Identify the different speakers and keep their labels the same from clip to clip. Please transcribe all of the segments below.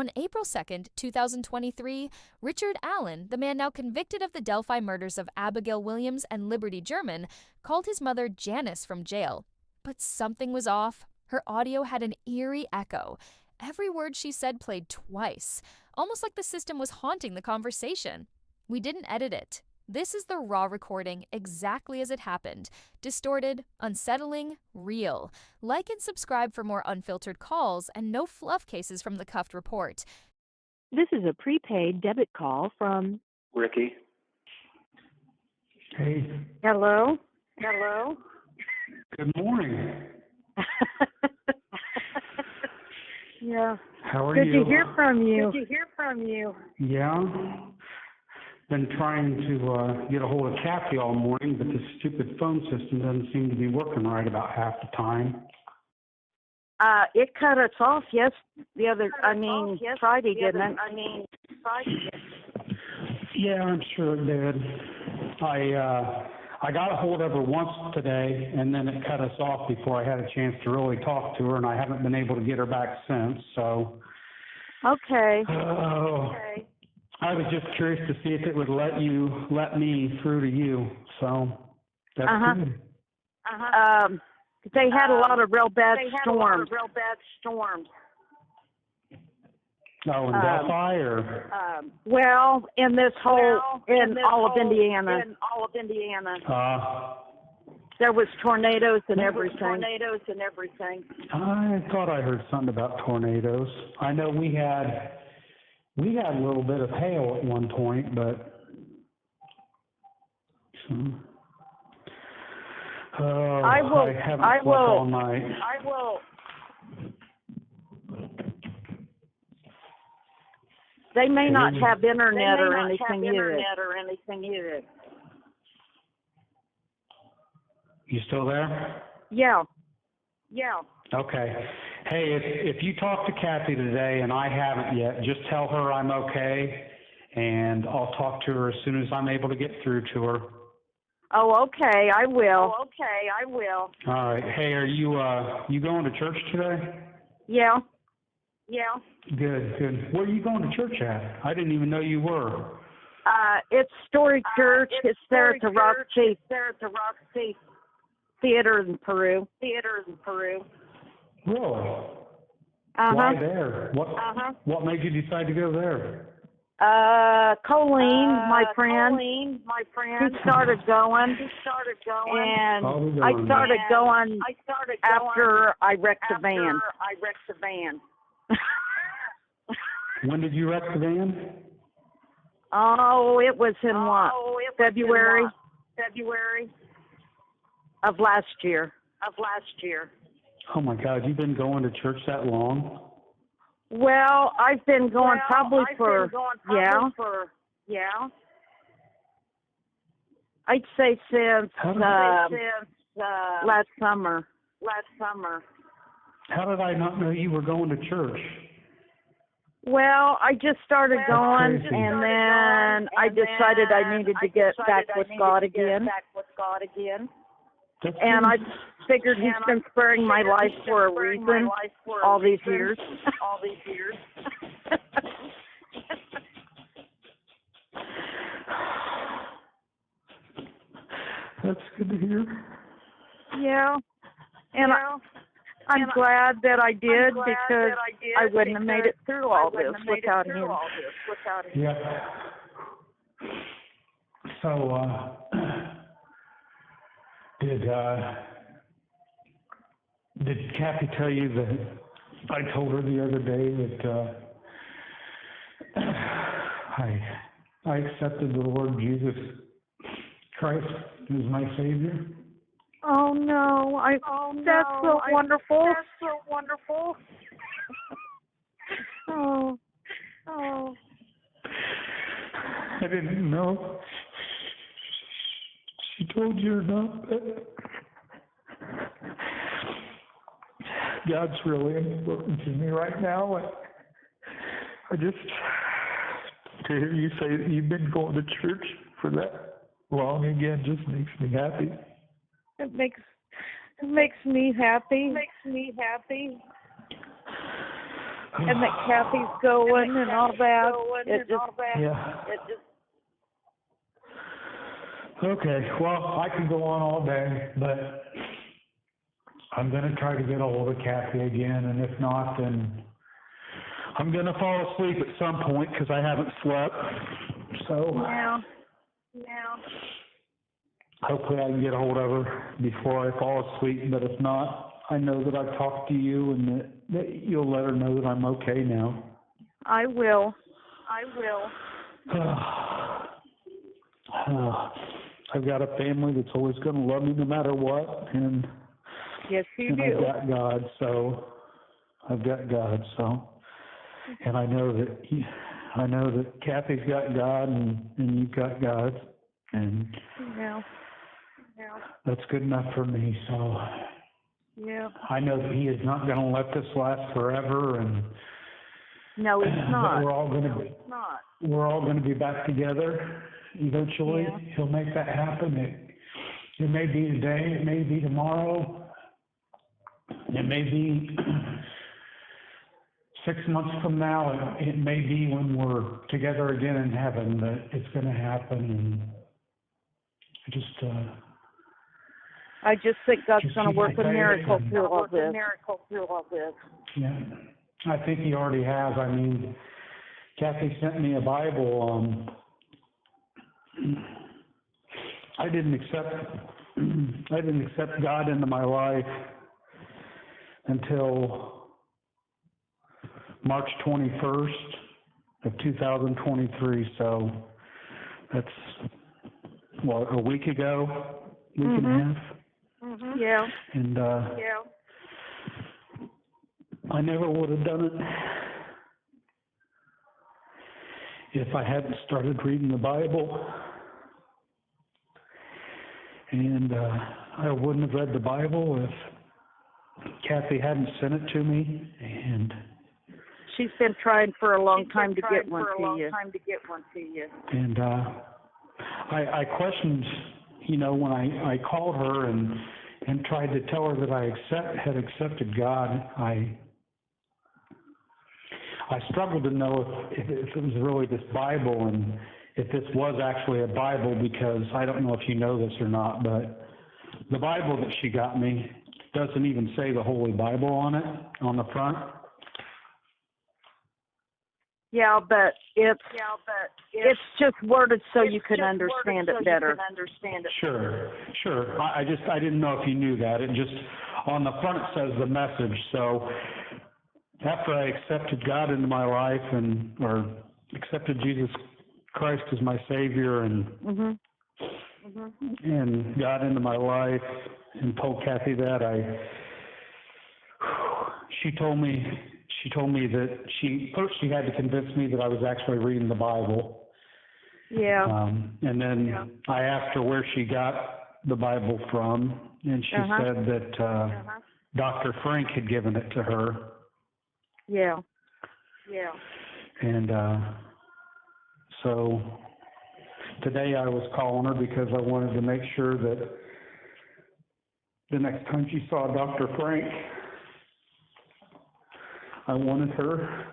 Speaker 1: On April 2nd, 2023, Richard Allen, the man now convicted of the Delphi murders of Abigail Williams and Liberty German, called his mother Janice from jail. But something was off. Her audio had an eerie echo. Every word she said played twice, almost like the system was haunting the conversation. We didn't edit it. This is the raw recording exactly as it happened. Distorted, unsettling, real. Like and subscribe for more unfiltered calls and no fluff cases from the Cuffed Report.
Speaker 2: This is a prepaid debit call from
Speaker 3: Ricky.
Speaker 4: Hey,
Speaker 2: Hello? Hello?
Speaker 4: good morning.
Speaker 2: Yeah.
Speaker 4: How are
Speaker 2: Good
Speaker 4: you?
Speaker 2: to hear from you. Good to hear from you.
Speaker 4: Yeah. Been trying to get a hold of Kathy all morning, but this stupid phone system doesn't seem to be working right about half the time.
Speaker 2: It cut us off Friday, didn't it?
Speaker 4: Yeah, I'm sure it did. I got a hold of her once today, and then it cut us off before I had a chance to really talk to her, and I haven't been able to get her back since. So.
Speaker 2: Okay.
Speaker 4: Okay. I was just curious to see if it would let me through to you. So that's good.
Speaker 2: They had a lot of real bad storms.
Speaker 4: Oh, in Delphi or?
Speaker 2: Well, in all of Indiana. There was tornadoes and everything.
Speaker 4: I thought I heard something about tornadoes. I know we had a little bit of hail at one point, but I haven't slept all night.
Speaker 2: They may not have internet or anything either.
Speaker 4: You still there?
Speaker 2: Yeah.
Speaker 4: Okay. Hey, if you talk to Kathy today, and I haven't yet, just tell her I'm okay, and I'll talk to her as soon as I'm able to get through to her.
Speaker 2: Oh, okay, I will.
Speaker 4: All right. Hey, are you going to church today?
Speaker 2: Yeah.
Speaker 4: Good. Where are you going to church at? I didn't even know you were.
Speaker 2: It's Story Church. It's there at the Roxy Theater in Peru.
Speaker 4: Really? Why there? What made you decide to go there?
Speaker 2: Colleen, my friend, he started going, and I started going after I wrecked the van.
Speaker 4: When did you wreck the van?
Speaker 2: Oh, it was in February of last year.
Speaker 4: Oh my God, you've been going to church that long?
Speaker 2: Well, I've been going probably for I'd say since last summer.
Speaker 4: How did I not know you were going to church?
Speaker 2: Well, I just started going, and then I decided I needed to get back with God again. And I figured He's been sparing my life for a reason all these years.
Speaker 4: That's good to hear.
Speaker 2: Yeah. And I'm glad that I did, because I wouldn't have made it through all this without Him.
Speaker 4: Yeah. So, did Kathy tell you that I told her the other day that I accepted the Lord Jesus Christ as my Savior?
Speaker 2: Oh no! That's so wonderful. Oh.
Speaker 4: I didn't know she told you or not, but God's really important to me right now. I just, to hear you say that you've been going to church for that long again just makes me happy.
Speaker 2: It makes me happy. and that Kathy's going and all that.
Speaker 4: Yeah. Okay, well, I could go on all day, but I'm going to try to get a hold of Kathy again, and if not, then I'm going to fall asleep at some point because I haven't slept. So hopefully I can get a hold of her before I fall asleep, but if not, I know that I've talked to you and that you'll let her know that I'm okay now.
Speaker 2: I will.
Speaker 4: I've got a family that's always going to love me no matter what, and
Speaker 2: yes, you do.
Speaker 4: I've got God, and I know that Kathy's got God, and you've got God, and that's good enough for me. So I know that He is not going to let this last forever, and
Speaker 2: no, He's not.
Speaker 4: We're all going to be back together eventually. He'll make that happen. It may be today, it may be tomorrow, it may be 6 months from now, it may be when we're together again in heaven, but it's going to happen. And
Speaker 2: I just think God's going to work a miracle through all this.
Speaker 4: Yeah, I think He already has. I mean, Kathy sent me a Bible. I didn't accept God into my life until March 21st of 2023. So that's a week ago, week and a half.
Speaker 2: Yeah.
Speaker 4: And I never would have done it if I hadn't started reading the Bible. And I wouldn't have read the Bible if Kathy hadn't sent it to me. And
Speaker 2: she's been trying for a long time to get one to you.
Speaker 4: And I questioned, when I called her and tried to tell her that I had accepted God, I struggled to know if it was really this Bible and if this was actually a Bible, because I don't know if you know this or not, but the Bible that she got me doesn't even say the Holy Bible on it, on the front.
Speaker 2: Yeah, but it's just worded so you can understand it better.
Speaker 4: Sure. I didn't know if you knew that. It just, on the front it says the message. So after I accepted God into my life or accepted Jesus Christ as my Savior and got into my life and told Kathy that, she told me that first she had to convince me that I was actually reading the Bible.
Speaker 2: Yeah.
Speaker 4: And then I asked her where she got the Bible from, and she said that Dr. Frank had given it to her.
Speaker 2: Yeah.
Speaker 4: And so today I was calling her because I wanted to make sure that the next time she saw Dr. Frank, I wanted her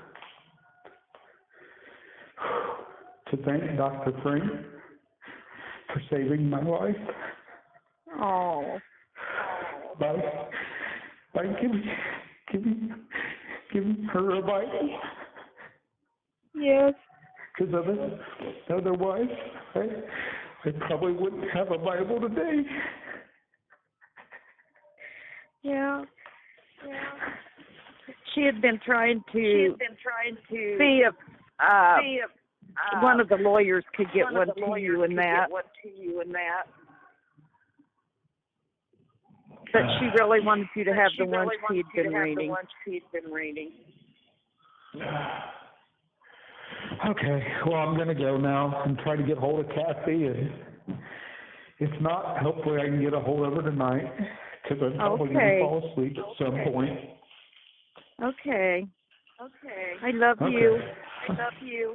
Speaker 4: to thank Dr. Frank for saving my life.
Speaker 2: Oh.
Speaker 4: By giving her a Bible.
Speaker 2: Yes.
Speaker 4: Because otherwise, I probably wouldn't have a Bible today.
Speaker 2: Yeah. She had been trying to see if one of the lawyers could get one to you and that. But she really wanted you to have the one she'd been reading.
Speaker 4: Okay, well, I'm going to go now and try to get hold of Kathy, and if not, hopefully I can get a hold of her tonight, because I'm probably going to fall asleep at some point.
Speaker 2: Okay. I love you.
Speaker 4: I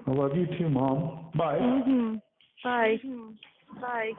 Speaker 4: love you too, Mom. Bye.
Speaker 2: Bye.